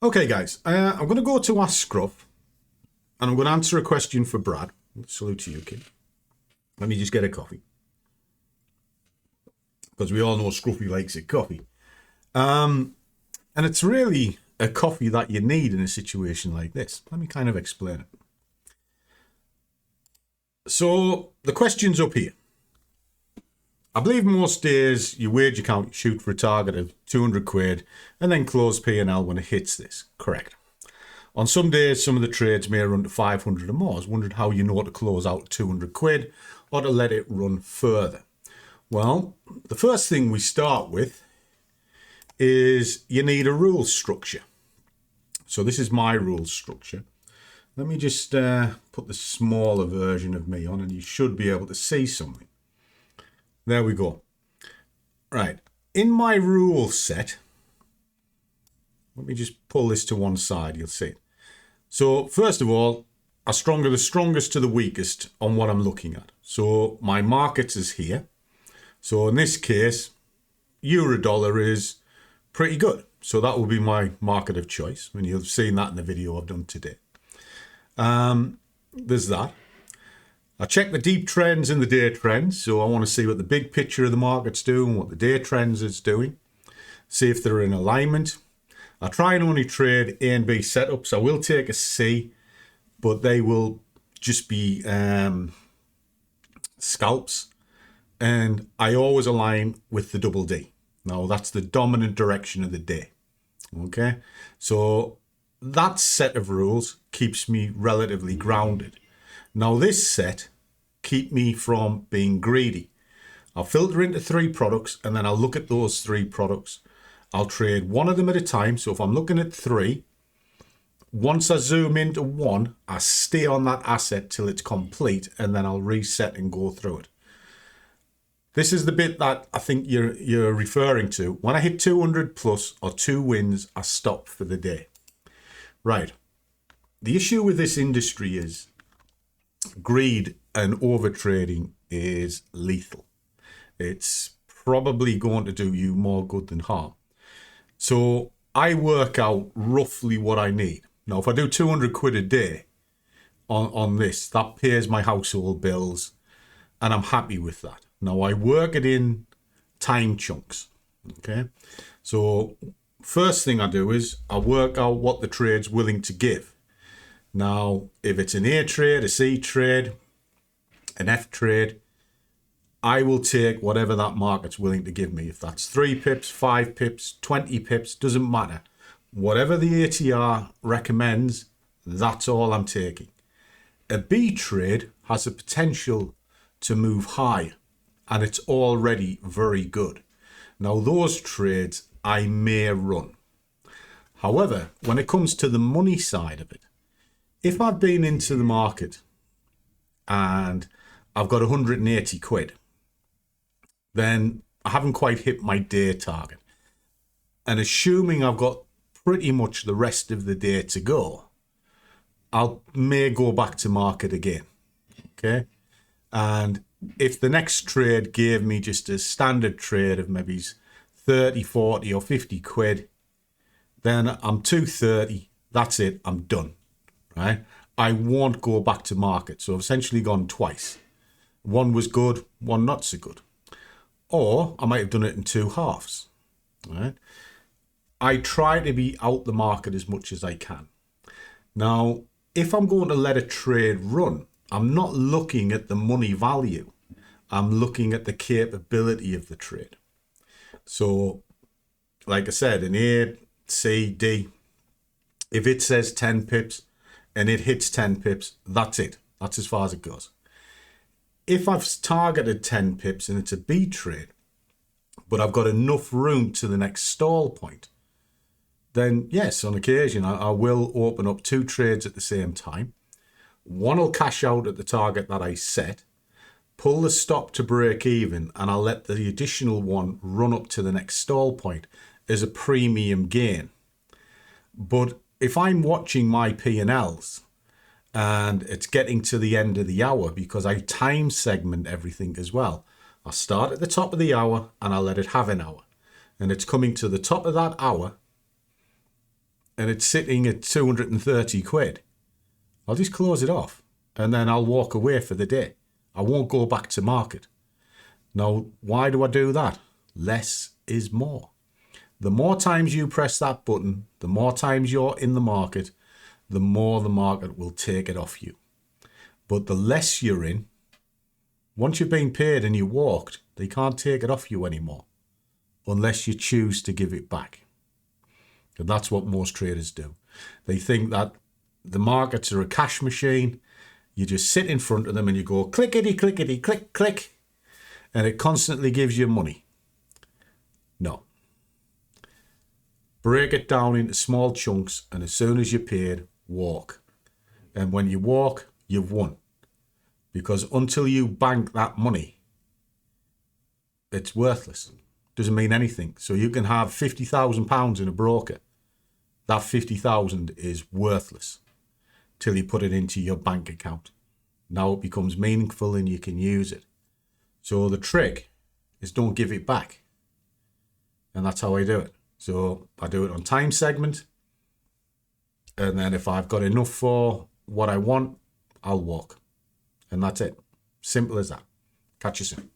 Okay, guys, I'm going to go to Ask Scruff, and I'm going to answer a question for Brad. Salute to you, kid. Let me just get a coffee, because we all know Scruffy likes a coffee. And it's really a coffee that you need in a situation like this. Let me kind of explain it. So the question's up here. I believe most days you wage account, you shoot for a target of 200 quid and then close P&L when it hits this. Correct. On some days, some of the trades may run to 500 or more. I was wondering how you know to close out 200 quid or to let it run further. Well, the first thing we start with is you need a rules structure. So this is my rules structure. Let me just put the smaller version of me on and you should be able to see something. There we go. Right. In my rule set, let me just pull this to one side. You'll see it. So first of all, the strongest to the weakest on what I'm looking at. So my markets is here. So in this case, euro dollar is pretty good. So that will be my market of choice. And you've seen that in the video I've done today. There's that. I check the deep trends and the day trends. So I want to see what the big picture of the market's doing, what the day trends is doing. See if they're in alignment. I try and only trade A and B setups. I will take a C, but they will just be scalps. And I always align with the double D. Now, that's the dominant direction of the day. Okay? So that set of rules keeps me relatively grounded. Now, this set keep me from being greedy. I'll filter into 3 products, and then I'll look at those 3 products. I'll trade one of them at a time. So if I'm looking at 3, once I zoom into one, I stay on that asset till it's complete, and then I'll reset and go through it. This is the bit that I think you're referring to. When I hit 200 plus or 2 wins, I stop for the day. Right. The issue with this industry is greed and overtrading is lethal. It's probably going to do you more good than harm. So I work out roughly what I need. Now, if I do 200 quid a day on this, that pays my household bills, and I'm happy with that. Now, I work it in time chunks. Okay. So first thing I do is I work out what the trade's willing to give. Now, if it's an A trade, a C trade, an F trade, I will take whatever that market's willing to give me. If that's 3 pips, 5 pips, 20 pips, doesn't matter. Whatever the ATR recommends, that's all I'm taking. A B trade has a potential to move higher, and it's already very good. Now, those trades I may run. However, when it comes to the money side of it, if I've been into the market and I've got 180 quid, then I haven't quite hit my day target. And assuming I've got pretty much the rest of the day to go, I may go back to market again. Okay. And if the next trade gave me just a standard trade of maybe 30, 40 or 50 quid, then I'm 230. That's it. I'm done. Right. I won't go back to market. So I've essentially gone twice. One was good, one not so good. Or I might have done it in 2 halves. Right. I try to be out the market as much as I can. Now, if I'm going to let a trade run, I'm not looking at the money value. I'm looking at the capability of the trade. So, like I said, in A, C, D, if it says 10 pips and it hits 10 pips, that's it. That's as far as it goes. If I've targeted 10 pips and it's a B trade, but I've got enough room to the next stall point, then yes, on occasion, I will open up 2 trades at the same time. One will cash out at the target that I set, pull the stop to break even, and I'll let the additional one run up to the next stall point as a premium gain. But if I'm watching my P&Ls and it's getting to the end of the hour, because I time segment everything as well, I start at the top of the hour and I let it have an hour. And it's coming to the top of that hour, and it's sitting at 230 quid, I'll just close it off and then I'll walk away for the day. I won't go back to market. Now, why do I do that? Less is more. The more times you press that button, the more times you're in the market, the more the market will take it off you. But the less you're in, once you've been paid and you walked, they can't take it off you anymore unless you choose to give it back. And that's what most traders do. They think that the markets are a cash machine. You just sit in front of them and you go clickety, clickety, click, click, and it constantly gives you money. No. Break it down into small chunks, and as soon as you're paid, walk. And when you walk, you've won. Because until you bank that money, it's worthless. Doesn't mean anything. So you can have £50,000 in a broker. That 50,000 is worthless till you put it into your bank account. Now it becomes meaningful and you can use it. So the trick is don't give it back. And that's how I do it. So I do it on time segment. And then if I've got enough for what I want, I'll walk. And that's it. Simple as that. Catch you soon.